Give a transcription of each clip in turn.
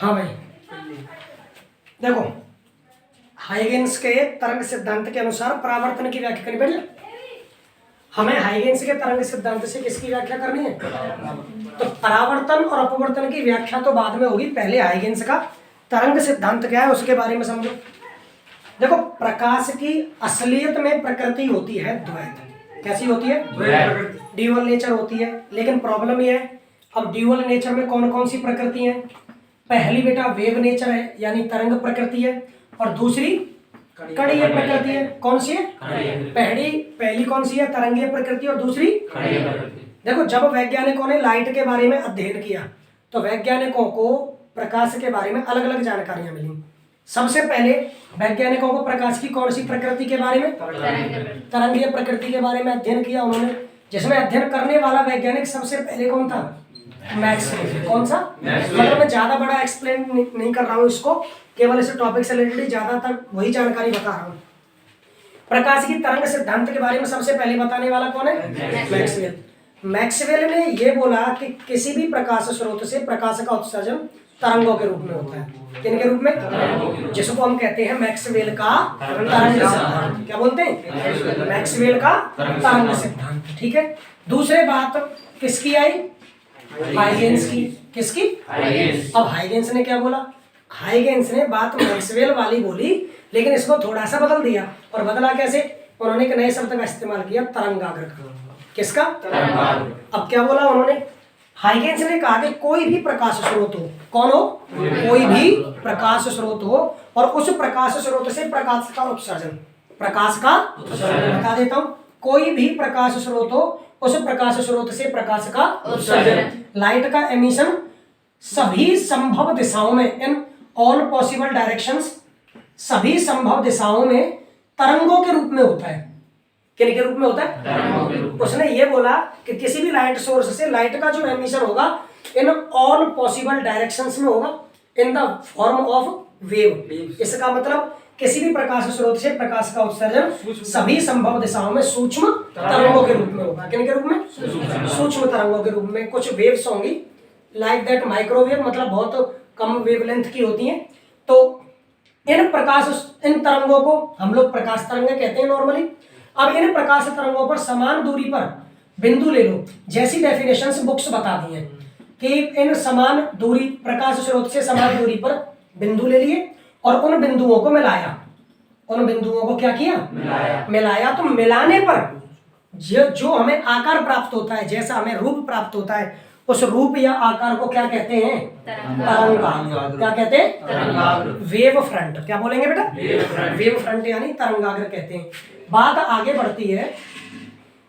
हाँ भाई देखो, हाइगेंस के तरंग सिद्धांत के अनुसार परावर्तन की व्याख्या करनी पड़ेगी। हमें हाइगेंस के तरंग सिद्धांत से किसकी व्याख्या करनी है? तो परावर्तन और अपवर्तन की व्याख्या तो बाद में होगी, पहले हाइगेंस का तरंग सिद्धांत क्या है उसके बारे में समझो। देखो, प्रकाश की असलियत में प्रकृति होती है द्वैत। कैसी होती है? ड्यूअल नेचर होती है। लेकिन प्रॉब्लम ये है, अब ड्यूअल नेचर में कौन कौन सी प्रकृति है? पहली बेटा वेव नेचर है, यानी तरंग प्रकृति है, और दूसरी कणीय प्रकृति है। कौन सी है? पहली कौन सी है? तरंगीय प्रकृति, और दूसरी देखो, जब वैज्ञानिकों ने लाइट के बारे में अध्ययन किया तो वैज्ञानिकों को प्रकाश के बारे में अलग अलग जानकारियां मिली। सबसे पहले वैज्ञानिकों को प्रकाश की कौन सी प्रकृति के बारे में? तरंगीय प्रकृति के बारे में अध्ययन किया उन्होंने, जिसमें अध्ययन करने वाला वैज्ञानिक सबसे पहले कौन था? मैक्सवेल। कौन सा? मतलब मैं ज्यादा बड़ा एक्सप्लेन नहीं कर रहा हूँ इसको, केवल इस टॉपिक से रिलेटेड ज्यादातर वही जानकारी बता रहा हूँ। प्रकाश की तरंग सिद्धांत के बारे में सबसे पहले बताने वाला कौन है? मैक्सवेल। मैक्सवेल ने यह बोला कि किसी भी प्रकाश स्रोत से प्रकाश का उत्सर्जन तरंगों के रूप में होता है। किन के रूप में? जिसको हम कहते हैं मैक्सवेल का तरंग सिद्धांत। क्या बोलते हैं? मैक्सवेल का तरंग सिद्धांत। ठीक है। दूसरी बात किसकी आई? हाइगेंस की। किसकी? अब हाइगेंस ने क्या बोला? हाइगेंस ने बात मैक्सवेल वाली बोली, लेकिन इसको थोड़ा सा बदल दिया। और बदला कैसे? उन्होंने एक नए शब्द का इस्तेमाल किया, तरंगाग्र का। किसका? अब क्या बोला उन्होंने? हाइगेंस ने कहा कि कोई भी प्रकाश स्रोत हो, कौन हो? कोई भी प्रकाश स्रोत हो, और उस प्रकाश स्रोत से प्रकाश का उत्सर्जन, प्रकाश का बता देता हूं, कोई भी प्रकाश स्रोत हो, उस प्रकाश स्रोत से प्रकाश का उत्सर्जन, लाइट का एमिशन सभी संभव दिशाओं में, इन ऑल पॉसिबल डायरेक्शंस, सभी संभव दिशाओं में तरंगों के रूप में होता है। किन के रूप में होता है? उसने ये बोला कि किसी भी लाइट सोर्स से लाइट का जो एमिशन होगा इन ऑल पॉसिबल डायरेक्शंस में होगा, in the form of wave. इसका मतलब किसी भी प्रकाश स्रोत से प्रकाश का उत्सर्जन सभी संभव दिशाओं में सूक्ष्म तरंगों के रूप में होगा। किन के रूप में? सूक्ष्म तरंगों के रूप में। कुछ वेव्स होंगी लाइक दैट माइक्रोवेव, मतलब बहुत कम वेवलेंथ की होती हैं। तो इन तरंगों को हम लोग प्रकाश तरंगें कहते हैं नॉर्मली। अब इन प्रकाश तरंगों पर समान दूरी पर बिंदु ले लो, जैसी डेफिनेशंस बुक्स बता दी हैं कि इन समान दूरी, प्रकाश स्रोत से समान दूरी पर बिंदु ले लिए और उन बिंदुओं को मिलाया। उन बिंदुओं को क्या किया? मिलाया। तो मिलाने पर जो हमें आकार प्राप्त होता है, जैसा हमें रूप प्राप्त होता है, उस रूप या आकार को क्या कहते हैं? तरंगाग्र। क्या कहते हैं? Wave front. क्या बोलेंगे बेटा? वेव फ्रंट यानी तरंगाग्र कहते हैं। बात आगे बढ़ती है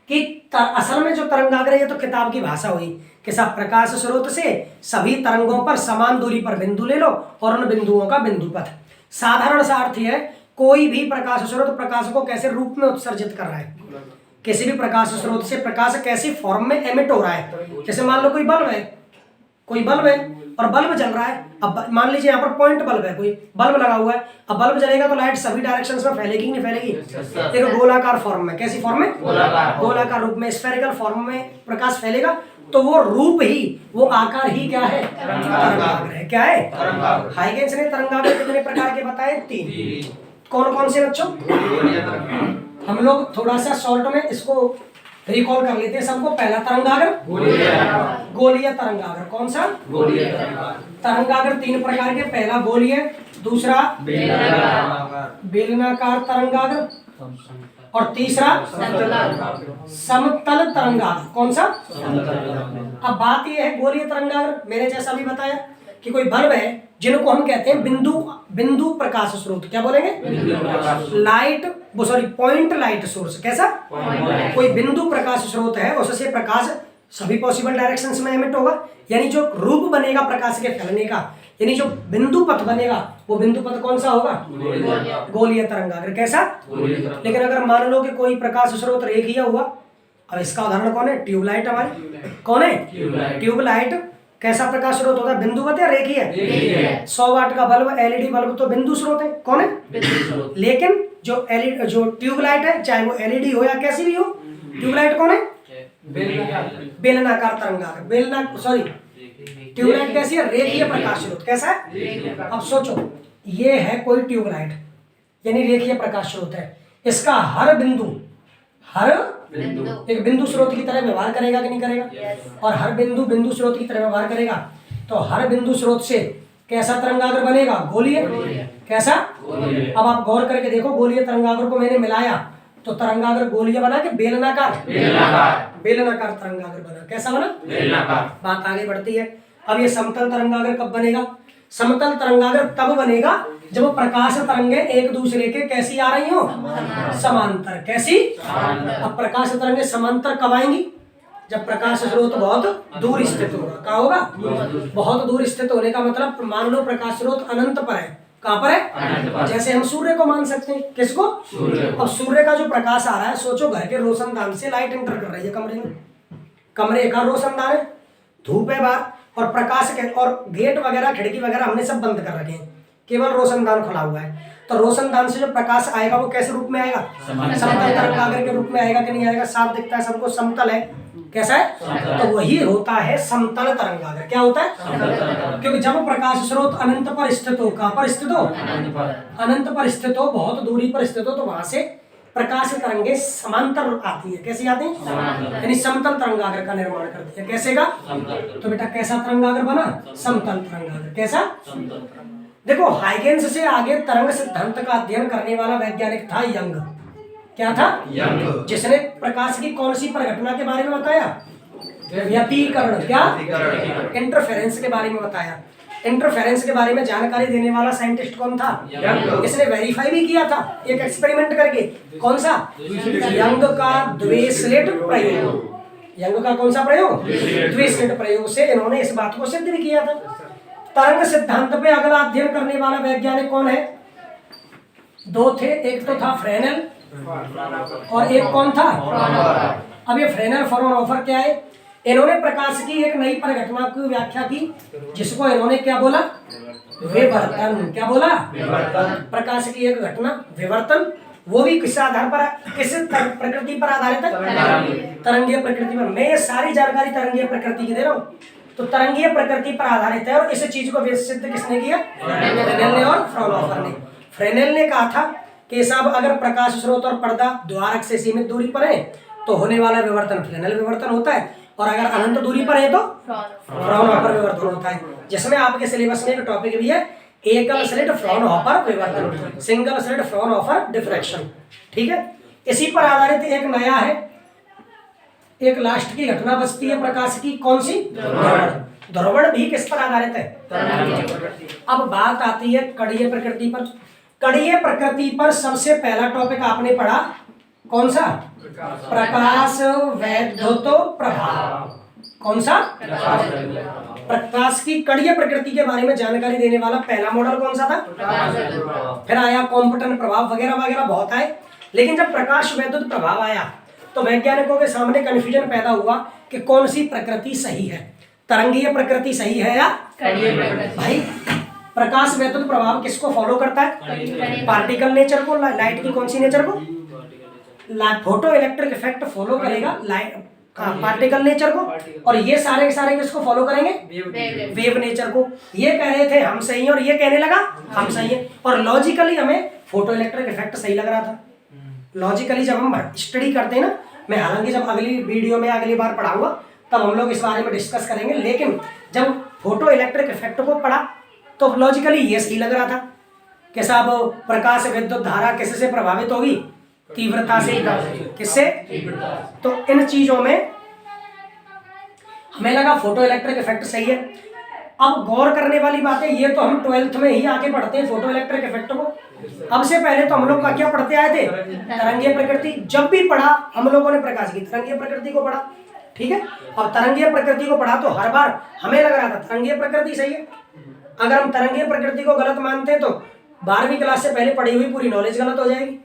कि असल में जो तरंगाग्र, ये तो किताब की भाषा हुई कि सब प्रकाश स्रोत से सभी तरंगों पर समान दूरी पर बिंदु ले लो और उन बिंदुओं का बिंदुपथ। साधारण सा अर्थ है, कोई भी प्रकाश स्रोत प्रकाश को कैसे रूप में उत्सर्जित कर रहा है, किसी भी प्रकाश स्रोत से प्रकाश कैसे फॉर्म में एमिट हो रहा है। जैसे मान लो कोई बल्ब है और बल्ब जल रहा है। अब मान लीजिए यहाँ पर पॉइंट बल्ब है, कोई बल्ब लगा हुआ है। अब बल्ब जलेगा तो लाइट सभी डायरेक्शंस में फैलेगी नहीं फैलेगी? एक गोलाकार फॉर्म में। कैसी फॉर्म में? गोलाकार रूप में, स्फेरिकल फॉर्म में प्रकाश फैलेगा। तो वो रूप ही, वो आकार ही क्या है? तरंगाग्र है। क्या है? हाइगेंस ने तरंगाग्र कितने प्रकार के बताए? 3। कौन कौन से बच्चों? हम लोग थोड़ा सा शॉर्ट में इसको रिकॉल कर लेते हैं सबको। पहला तरंगाग्र गोलीय तरंगाग्र। कौन सा? गोलीय तरंगाग्र। 3 प्रकार के, पहला गोलीय, दूसरा बेलनाकार तरंगाग्र, और तीसरा समतल तरंगाग्र। कौन सा? अब बात यह है, गोलीय तरंगाग्र मैंने जैसा भी बताया कि कोई बल्ब है जिनको हम कहते हैं बिंदु प्रकाश स्रोत। क्या बोलेंगे? Point light source. कैसा? कोई बिंदु प्रकाश स्रोत है, उससे प्रकाश सभी पॉसिबल डायरेक्शंस में एमिट होगा। यानी जो रूप बनेगा प्रकाश के फैलने का, यानी जो बिंदु पथ बनेगा, वो बिंदु पथ कौन सा होगा? गोलीय तरंगाग्र। कैसा? लेकिन अगर मान लो कि कोई प्रकाश स्रोत रेखीय हुआ, अब इसका उदाहरण कौन है? ट्यूबलाइट हमारी। कौन है? ट्यूबलाइट। कैसा प्रकाश स्रोत होता है? बिंदुवत या रेखीय है? 100 वाट का बल्ब, एलईडी बल्ब तो बिंदु स्रोत है। कौन है? लेकिन जो ट्यूबलाइट है, चाहे वो एलईडी हो या कैसी भी हो, ट्यूबलाइट कौन है? बेलनाकार तरंगाग्र। ट्यूबलाइट कैसी है? रेखीय प्रकाश स्रोत। कैसा है? अब सोचो, ये है कोई ट्यूबलाइट, यानी रेखीय प्रकाश स्रोत है। इसका हर बिंदु एक बिंदु स्रोत की तरह व्यवहार करेगा कि नहीं करेगा? और हर बिंदु बिंदु स्रोत की तरह व्यवहार करेगा, तो हर बिंदु स्रोत से कैसा तरंगाग्र बनेगा? गोलीय। कैसा? अब आप गौर करके देखो, गोलीय तरंगाग्र को मैंने मिलाया तो तरंगाग्र गोलीय बना कि बेलनाकार? बेलनाकार तरंगाग्र बना। कैसा बना? बेलनाकार। बात आगे बढ़ती है। अब ये समतल तरंगाग्र कब बनेगा? समतल तरंगाग्र तब बनेगा जब प्रकाश तरंगे एक दूसरे के कैसी आ रही हो? समांतर। कैसी? अब प्रकाश तरंगे समांतर कब आएंगी? जब प्रकाश स्रोत बहुत दूर स्थित होगा। क्या होगा? बहुत दूर स्थित होने का मतलब, मान लो प्रकाश स्रोत अनंत पर है। कहाँ पर है? जैसे हम सूर्य को मान सकते हैं। किसको? अब सूर्य का जो प्रकाश आ रहा है, सोचो घर के रोशनदान से लाइट एंटर कर रही है कमरे में, कमरे का रोशनदान है, धूप है बाहर, और प्रकाश के और गेट वगैरह खिड़की वगैरह हमने सब बंद कर रखे हैं, केवल रोशनदान खुला हुआ है। तो रोशनदान से जो प्रकाश आएगा वो कैसे रूप में आएगा? समतल तरंगाग्र के रूप में आएगा कि नहीं आएगा? साफ दिखता है सबको, समतल है। कैसा है? तो वही होता है समतल तरंगाग्र। क्या होता है? क्योंकि जब प्रकाश स्रोत अनंत पर स्थित हो, कहां पर स्थित हो? अनंत पर स्थित हो, बहुत दूरी पर स्थित हो, तो वहां से प्रकाश तरंगे समांतर आती है। कैसी आती है? यानी समतल तरंगाग्र का निर्माण करती है। कैसे का? तो बेटा कैसा तरंगाग्र बना? समतल तरंगाग्र। कैसा? देखो, हाइगेंस से आगे तरंग सिद्धांत का अध्ययन करने वाला वैज्ञानिक था यंग। क्या था? यंग। जिसने प्रकाश की कौन सी परिघटना के बारे में बताया? व्यतिकरण। क्या? इंटरफेरेंस के बारे में बताया। इंटरफेरेंस के बारे में जानकारी देने वाला साइंटिस्ट कौन था? यंग। इसने वेरीफाई भी किया था एक एक्सपेरिमेंट करके। कौन सा? यंग का द्विस्लिट प्रयोग। यंग का कौन सा प्रयोग? द्विस्लिट प्रयोग से इन्होंने इस बात को सिद्ध भी किया था। तरंग सिद्धांत पे अगला अध्ययन करने वाला वैज्ञानिक कौन है? दो थे, एक तो था फ्रेनेल और एक कौन था? अब ये फ्रेनेल फ्राउनहोफर क्या है? इन्होंने प्रकाश की एक नई परिघटना की व्याख्या की, जिसको इन्होंने क्या बोला? विवर्तन। क्या बोला? प्रकाश की एक घटना, विवर्तन, वो भी किस आधार पर? किस प्रकृति पर आधारित है? तरंगीय प्रकृति पर। मैं ये सारी जानकारी तरंगीय प्रकृति की दे रहा हूँ, तो तरंगीय प्रकृति पर आधारित है। और इस चीज को सिद्ध किसने किया? फ्रेनेल ने और फ्राउनहोफर ने। फ्रेनेल ने कहा था कि साहब, अगर प्रकाश स्रोत और पर्दा द्वारक से सीमित दूरी पर है तो होने वाला विवर्तन फ्रेनेल विवर्तन होता है, और अगर अनंत दूरी पर है तो फ्राउनहोफर विवर्तन होता है। जिसमें आपके सिलेबस में एक टॉपिक भी है, एकल स्लिट फ्राउनहोफर विवर्तन, सिंगल स्लिट फ्राउनहोफर डिफ्रैक्शन। ठीक है, इसी पर आधारित एक नया है, एक लास्ट की घटना बचती है प्रकाश की। कौन सी? ध्रुवण। ध्रुवण भी किस पर आधारित है? अब बात आती है कणीय प्रकृति पर। कणीय प्रकृति पर सबसे पहला टॉपिक आपने पढ़ा कौन सा? प्रकाश वैद्युत प्रभाव। कौन सा? प्रकाश की कणीय प्रकृति के बारे में जानकारी देने वाला पहला मॉडल कौन सा था? फिर आया कॉम्पटन प्रभाव वगैरह वगैरह बहुत आए। लेकिन जब प्रकाश वैद्युत प्रभाव आया तो वैज्ञानिकों के सामने कंफ्यूजन पैदा हुआ कि कौन सी प्रकृति सही है, तरंगीय प्रकृति सही है या कणीय प्रकृति? भाई, प्रकाश वैद्युत प्रभाव किसको फॉलो करता है? पार्टिकल नेचर को। लाइट की कौन सी नेचर को? फोटो इलेक्ट्रिक इफेक्ट फॉलो करेगा लाइट पार्टिकल नेचर को, और ये सारे के सारे किसको फॉलो करेंगे? वेव नेचर को। ये कह रहे थे हम सही हैं और ये कहने लगा हम सही हैं, और लॉजिकली हमें फोटो इलेक्ट्रिक इफेक्ट सही लग रहा था। लॉजिकली जब हम स्टडी करते हैं ना, मैं हालांकि जब अगली वीडियो में अगली बार पढ़ाऊंगा तब हम लोग इस बारे में डिस्कस करेंगे, लेकिन जब फोटो इलेक्ट्रिक इफेक्ट को पढ़ा तो लॉजिकली ये सही लग रहा था कि साहब प्रकाश विद्युत धारा किससे प्रभावित होगी? तीव्रता से। किससे? तो इन चीजों में हमें लगा फोटो इलेक्ट्रिक इफेक्ट सही है। अब गौर करने वाली बात है, ये तो हम 12th में ही आके पढ़ते हैं फोटो इलेक्ट्रिक इफेक्ट को। अब से पहले तो हम लोग का क्या पढ़ते आए थे? तरंगीय प्रकृति। जब भी पढ़ा हम लोगों ने प्रकाश की तरंगीय प्रकृति को पढ़ा। ठीक है, अब तरंगीय प्रकृति को पढ़ा तो हर बार हमें लग रहा था तरंगीय प्रकृति सही है। अगर हम तरंगीय प्रकृति को गलत मानते हैं तो 12वीं क्लास से पहले पढ़ी हुई पूरी नॉलेज गलत हो जाएगी,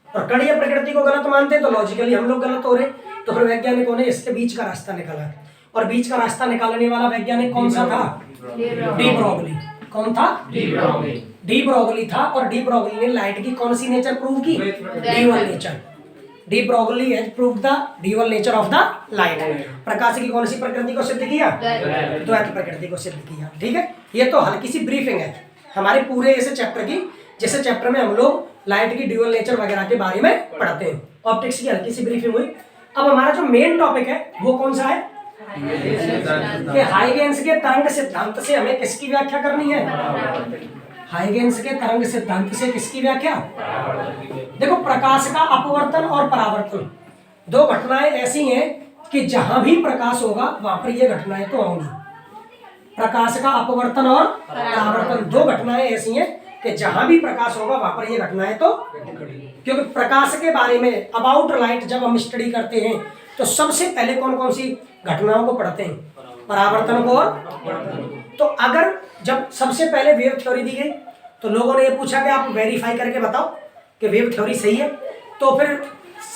और कणीय प्रकृति को गलत मानते हैं तो लॉजिकली हम लोग गलत हो रहे। तो फिर वैज्ञानिकों ने इसके बीच का रास्ता निकाला, और बीच का रास्ता निकालने वाला वैज्ञानिक कौन सा था? De Broglie. कौन था? डी ब्रोगली था। और डी ब्रोगली ने लाइट की कौन सी नेचर प्रूव की? D1 nature. De Broglie has proved the dual nature of the light. प्रकाश की कौन सी प्रकृति को सिद्ध किया? द्वैत प्रकृति को सिद्ध किया। ठीक है, ये तो हल्की सी ब्रीफिंग है हमारे पूरे ऐसे चैप्टर की, जैसे चैप्टर में हम लोग लाइट की ड्यूअल नेचर वगैरह के बारे में पढ़ते हैं। ऑप्टिक्स की हल्की सी ब्रीफिंग हुई। अब हमारा जो मेन टॉपिक है वो कौन सा है कि हाइगेंस के तरंग सिद्धांत से हमें किसकी व्याख्या करनी है? हाइगेंस के तरंग सिद्धांत से किसकी व्याख्या? देखो, प्रकाश का अपवर्तन और परावर्तन दो घटनाएं ऐसी हैं कि जहां भी प्रकाश होगा वहां पर ये घटनाएं तो होंगी। प्रकाश का अपवर्तन और परावर्तन दो घटनाएं ऐसी हैं कि जहां भी प्रकाश होगा वहां पर ये घटनाएं तो, क्योंकि प्रकाश के बारे में अबाउट लाइट जब हम स्टडी करते हैं तो सबसे पहले कौन कौन सी घटनाओं को पढ़ते हैं? परावर्तन को। और तो अगर जब सबसे पहले वेव थ्योरी दी गई तो लोगों ने ये पूछा कि आप वेरीफाई करके बताओ कि वेव थ्योरी सही है। तो फिर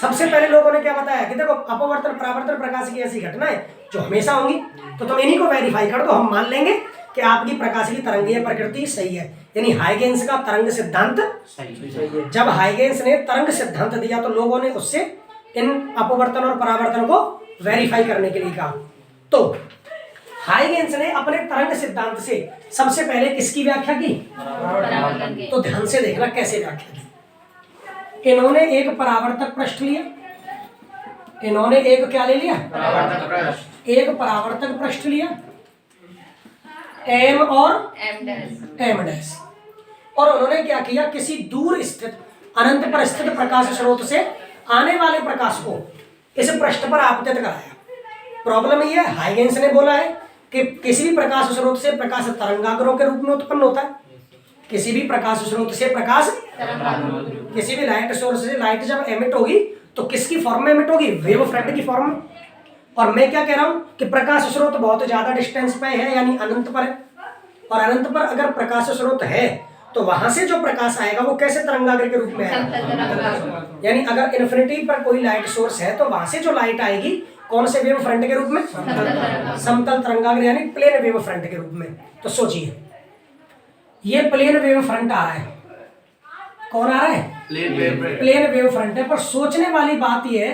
सबसे पहले लोगों ने क्या बताया कि देखो, अपवर्तन परावर्तन प्रकाश की ऐसी घटनाएं जो हमेशा होंगी, तो तुम इन्हीं को वेरीफाई कर दो, हम मान लेंगे कि आपकी प्रकाश की तरंगीय प्रकृति सही है। यानी हाइगेंस का तरंग सिद्धांत सही है। जब हाइगेंस ने तरंग सिद्धांत दिया तो लोगों ने उससे इन अपवर्तन और परावर्तन को वेरीफाई करने के लिए कहा। तो हाइगेंस ने अपने तरंग सिद्धांत से सबसे पहले किसकी व्याख्या की? तो ध्यान से देखना कैसे व्याख्या की। इन्होंने एक परावर्तक पृष्ठ लिया, इन्होंने एक क्या ले लिया? एक परावर्तक पृष्ठ लिया, एम और एम डैश, और उन्होंने क्या किया? किसी दूर स्थित अनंत पर स्थित प्रकाश स्रोत से आने वाले प्रकाश को इस पृष्ठ पर आपतित कराया। प्रॉब्लम ये है, हाइगेंस ने बोला है कि किसी भी प्रकाश स्रोत से प्रकाश तरंगाग्रों के रूप में उत्पन्न होता है। किसी भी प्रकाश स्रोत से प्रकाश, किसी भी लाइट सोर्स से लाइट जब एमिट होगी तो किसकी फॉर्म में एमिट होगी? वेव फ्रंट की फॉर्म में। और मैं क्या कह रहा हूं कि प्रकाश स्रोत बहुत ज्यादा डिस्टेंस पे है, यानी अनंत पर है। और अनंत पर अगर प्रकाश स्रोत है तो वहां से जो प्रकाश आएगा वो कैसे तरंगाग्र के रूप में आएगा? यानी अगर इन्फिनिटी पर कोई लाइट सोर्स है तो वहां से जो लाइट आएगी कौन से वेव फ्रंट के रूप में? समतल तरंगाग्र, यानी प्लेन वेव फ्रंट के रूप में। तो सोचिए, ये प्लेन वेव फ्रंट आ रहा है। कौन आ रहा है? प्लेन वेव फ्रंट है। पर सोचने वाली बात यह है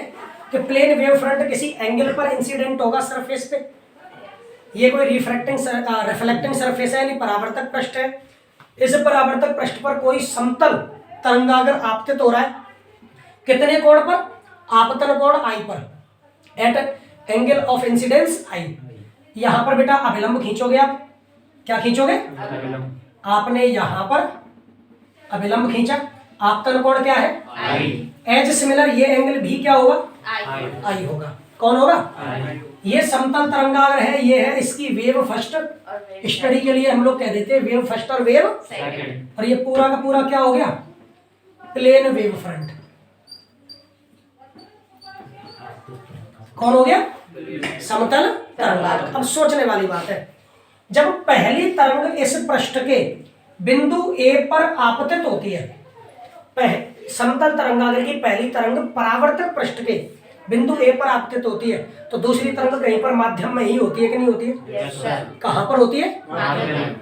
कि प्लेन वेव फ्रंट किसी एंगल पर इंसिडेंट होगा सरफेस पे। ये कोई रिफ्लेक्टिंग सरफेस है, यानी परावर्तक पृष्ठ है। इस परावर्तक पृष्ठ पर कोई समतल तरंगाग्र आपतित हो रहा है। कितने कोण पर? आपतन कोण आई पर, एट एंगल ऑफ इंसिडेंस आई। यहां पर बेटा अभिलंब खींचोगे आप। क्या खींचोगे? आपने यहां पर अभिलंब खींचा। आपतन कोण क्या है? आई। एज सिमिलर ये एंगल भी क्या होगा? आई होगा। कौन होगा? ये समतल तरंगाग्र है, ये है इसकी वेव फर्स्ट। स्टडी के लिए हम लोग कह देते हैं वेव फर्स्ट और वेव सेकंड। और ये पूरा का पूरा क्या हो गया? Plane wave front. कौन हो गया? समतल तरंगाग्र। अब सोचने वाली बात है, जब पहली तरंग इस पृष्ठ के बिंदु ए पर आपतित होती है, समतल तरंगाग्र की पहली तरंग परावर्तक पृष्ठ के बिंदु ए पर आपतित होती है, तो दूसरी तरंग कहीं पर माध्यम में ही होती है कि नहीं होती है? कहां पर होती है?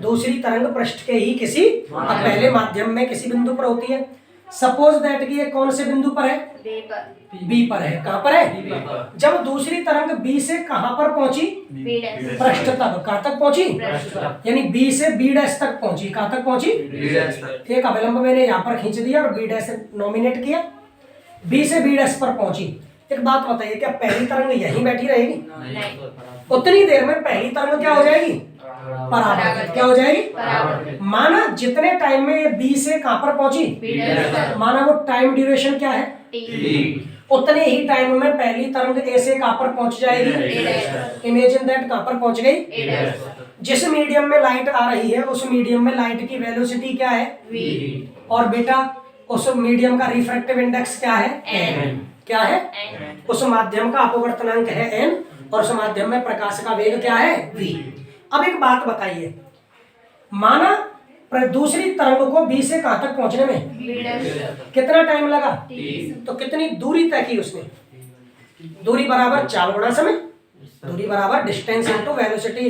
दूसरी तरंग पृष्ठ के ही किसी पहले माध्यम में किसी बिंदु पर होती है। सपोज दैट कि ये कौन से बिंदु पर है? बी पर है। कहां पर है? जब दूसरी तरंग बी से कहां पर पहुंची? पृष्ठ तक। कहां तक पहुंची? यानी बी से बी डैश तक पहुंची। कहां तक पहुंची? एक अभिलंब मैंने यहां पर खींच दिया और बी डैश नॉमिनेट किया। बी से बी डैश पर पहुंची। एक बात बताइए, क्या पहली तरंग यहीं बैठी रहेगी? उतनी देर में पहली तरंग क्या हो जाएगी? परावर्तित। क्या हो जाएगी? माना जितने टाइम में बी से कहां पर पहुंची, माना वो टाइम ड्यूरेशन क्या है? उतने ही टाइम में पहली तरंग ए से कहां पर पहुंच जाएगी? इमेजिन दैट कहां पर पहुंच गई? जिस मीडियम में लाइट आ रही है उस मीडियम में लाइट की वेलोसिटी क्या है? v। और बेटा उस मीडियम का रिफ्रैक्टिव इंडेक्स क्या है? n। क्या है? उस माध्यम का अपवर्तनांक है n और उस माध्यम में प्रकाश का वेग क्या है? v। अब एक बात बताइए, माना दूसरी तरंग को बी से कहां तक पहुंचने में कितना टाइम लगा? तो कितनी दूरी तय की उसने? दूरी बराबर 4 गुना समय। दूरी बराबर distance into velocity.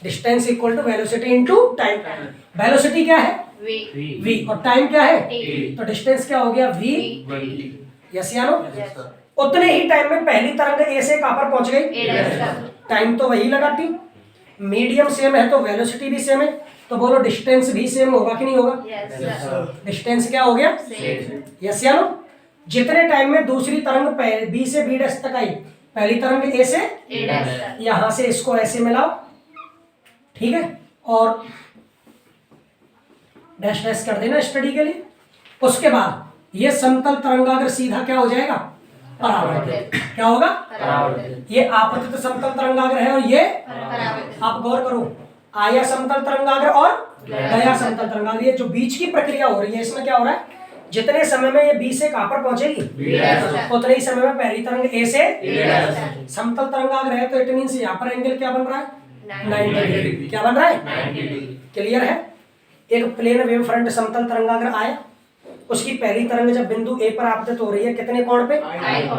Distance equal to velocity into time. Velocity क्या है? v। और टाइम क्या है? तो डिस्टेंस क्या हो गया? v। यस या नो? उतने ही टाइम में पहली तरंग ए से कहां पर पहुंच गई, टाइम तो वही लगा टी, मीडियम सेम है तो वेलोसिटी भी सेम है, तो बोलो डिस्टेंस भी सेम होगा कि नहीं होगा, डिस्टेंस क्या हो गया, यस या नो। जितने टाइम में दूसरी तरंग बी से बी डैश तक आई, पहली तरंग ए से यहां से इसको ऐसे मिलाओ, ठीक है, और डैश डैश कर देना स्टडी के लिए। उसके बाद ये समतल तरंगाग्र सीधा क्या हो जाएगा, परावर्तित। क्या होगा, ये आपतित समतल तरंगाग्र है और ये आप गौर करो, आया समतल तरंगाग्र और गया समतल तरंगाग्र, ये जो बीच की प्रक्रिया हो रही है इसमें क्या हो रहा है, जितने समय में ये बी से कहां पर पहुंचेगी, उतने ही समय में पहली तरंग ए से समतल तरंगाग्र है, तो इट मींस यहां पर एंगल क्या बन रहा है, 90 डिग्री। क्या बन रहा है, क्लियर है। एक प्लेन वेव फ्रंट समतल तरंगाग्र आया, उसकी पहली तरंग जब बिंदु ए पर आपतित हो रही है कितने कोण पे,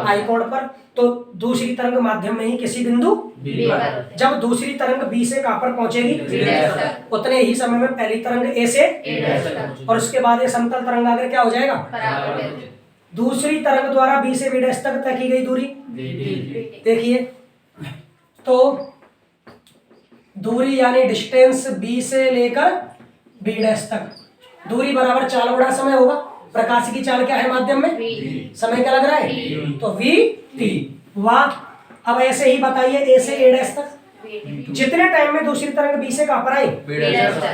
आई कोण पर, तो दूसरी तरंग माध्यम में ही किसी बिंदु जब दूसरी तरंग बी से कहां पर पहुंचेगी, उतने ही समय में पहली तरंग ए से, और उसके बाद ये समतल तरंगाग्र क्या हो जाएगा, दूसरी तरंग द्वारा बी से बी डैश तक तय की गई दूरी, देखिए तो दूरी यानी डिस्टेंस बी से लेकर बी डैश तक, दूरी बराबर चाल गुणा समय होगा। प्रकाश की चाल क्या है माध्यम में, समय क्या लग रहा है, तो वी टी। वाह। अब ऐसे ही बताइए ए से ए डैश तक, जितने टाइम में दूसरी तरंग बी से कहां पर आई,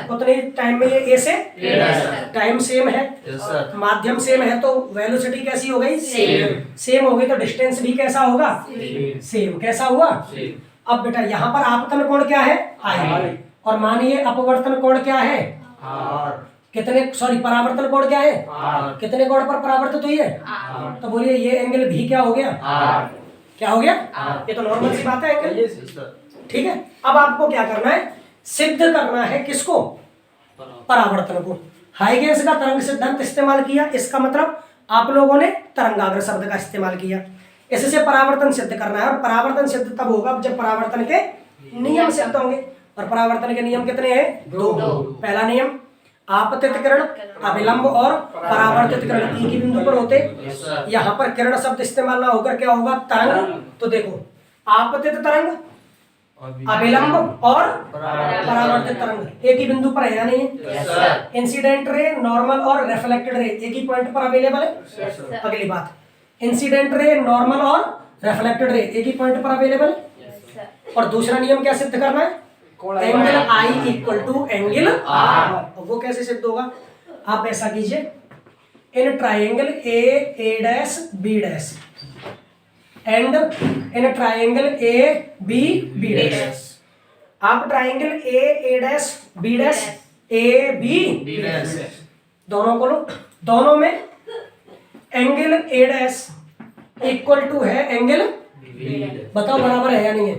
उतने टाइम में ये ए से, टाइम सेम है, माध्यम सेम है, तो वेलोसिटी कैसी हो गई, सेम हो गई, तो डिस्टेंस भी कैसा होगा, सेम। कैसा हुआ। अब बेटा यहाँ पर आपतन कोण क्या है, आई, और मानिए अपवर्तन कोण क्या है, कितने, सॉरी परावर्तन कोण क्या है, कितने कोण पर परावर्तित हुई है, तो बोलिए ये एंगल भी क्या हो गया, क्या हो गया, ये तो नॉर्मल सी बात है एंगल, ठीक है। अब आपको क्या करना है, सिद्ध करना है किसको, परावर्तन को। हाइगेंस का तरंग सिद्धांत इस्तेमाल किया, इसका मतलब आप लोगों ने तरंगाग्र शब्द का इस्तेमाल किया, इससे परावर्तन सिद्ध करना है। और परावर्तन सिद्ध तब होगा जब परावर्तन के नियम सिद्ध होंगे, और परावर्तन के नियम कितने हैं, दो। पहला नियम, आपतित किरण अभिलंब और परावर्तित किरण एक ही बिंदु पर होते, यहाँ पर किरण शब्द इस्तेमाल ना होकर क्या होगा, तरंग। तो देखो आपतित तरंग, अभिलंब और परावर्तित तरंग एक ही बिंदु पर है या नहीं है। इंसिडेंट रे, नॉर्मल और रिफ्लेक्टेड रे एक ही पॉइंट पर अवेलेबल है। अगली बात, इंसिडेंट रे, नॉर्मल और रिफ्लेक्टेड रे एक ही पॉइंट पर अवेलेबल है। और दूसरा नियम क्या सिद्ध करना है, angle I equal to angle R. वो कैसे सिद्ध होगा, आप ऐसा कीजिए, in triangle A dash B dash and in triangle A B dash, आप triangle A dash B dash A B dash दोनों को लो, दोनों में angle A dash equal to है एंगल, बताओ बराबर है या नहीं है,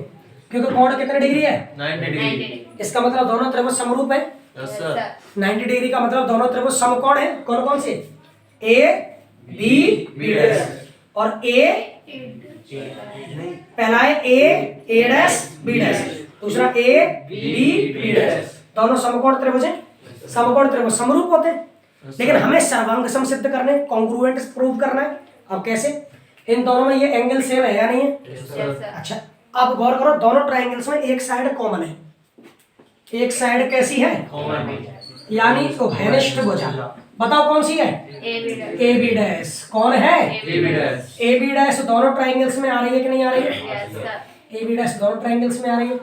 क्योंकि कोण कितने डिग्री है, 90 डिग्री। इसका मतलब दोनों त्रिभुज समरूप है, 90 डिग्री का मतलब दोनों त्रिभुज समकोण है। कौन कौन से, ए बी और ए, पहला है ए डैश बी डैश, दूसरा ए बी डैश, दोनों समकोण त्रिभुज हैं। समकोण त्रिभुज समरूप होते हैं, लेकिन हमें सर्वांग सम सिद्ध करने, कॉन्ग्रुएंट प्रूव करना है। अब कैसे, इन दोनों में ये एंगल सेम है या नहीं है। अच्छा अब गौर करो, दोनों ट्राइंगल्स में एक साइड कॉमन है, एक साइड कैसी है, यानी तो वेनिष्ठ भुजा। बताओ कौन सी है, ए बी डैश। कौन है, ए बी डैश दोनों ट्राइंगल्स में आ रही है कि नहीं आ रही है, ए बी डैश दोनों ट्राइंगल्स में आ रही है।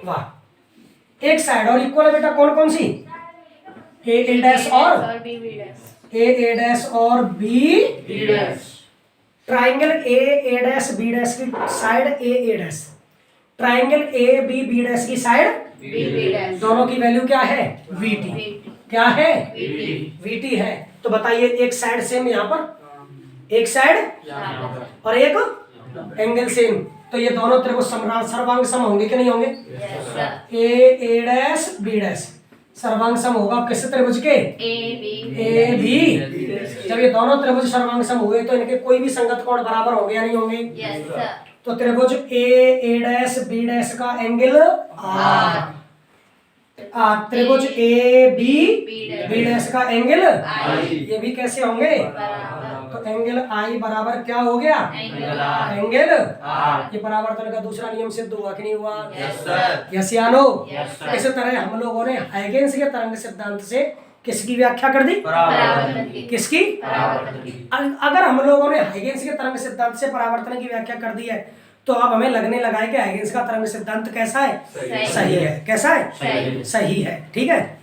वाह, एक साइड और इक्वल है बेटा, कौन कौन सी, ए डैश और ए डैश और B dash. Triangle A dash B dash की side A dash, triangle A B dash की साइड बी डैश, दोनों की वैल्यू क्या है, वी टी। क्या है, वी टी है। तो बताइए एक साइड सेम यहाँ पर, एक साइड और एक एंगल सेम, तो ये दोनों त्रिभुज सर्वांग सम होंगे कि नहीं होंगे। ए डैश बी डैश सर्वांग सम होगा किस त्रिभुज के, ए बी। जब ये दोनों त्रिभुज सर्वांग सम हुए तो इनके कोई भी संगत कोण बराबर होंगे या नहीं होंगे। तो त्रिभुज ए डैश बी डैश का एंगल आर, त्रिभुज ए बी डैश का एंगल, ये भी कैसे होंगे, तो एंगल आई बराबर क्या हो गया? एंगल ये परावर्तन का दूसरा नियम सिद्ध हुआ कि नहीं हुआ? यस या नो? इस तरह हम लोगों ने हाइगेन्स के तरंग सिद्धांत से किसकी व्याख्या कर दी? किसकी? अगर हम लोगों ने हाइगेन्स के तरंग सिद्धांत से परावर्तन की व्याख्या कर दी है तो अब हमें लगने लगा है कि हाइगेन्स का तरंग सिद्धांत कैसा है? सही है। कैसा है? सही है। ठीक है।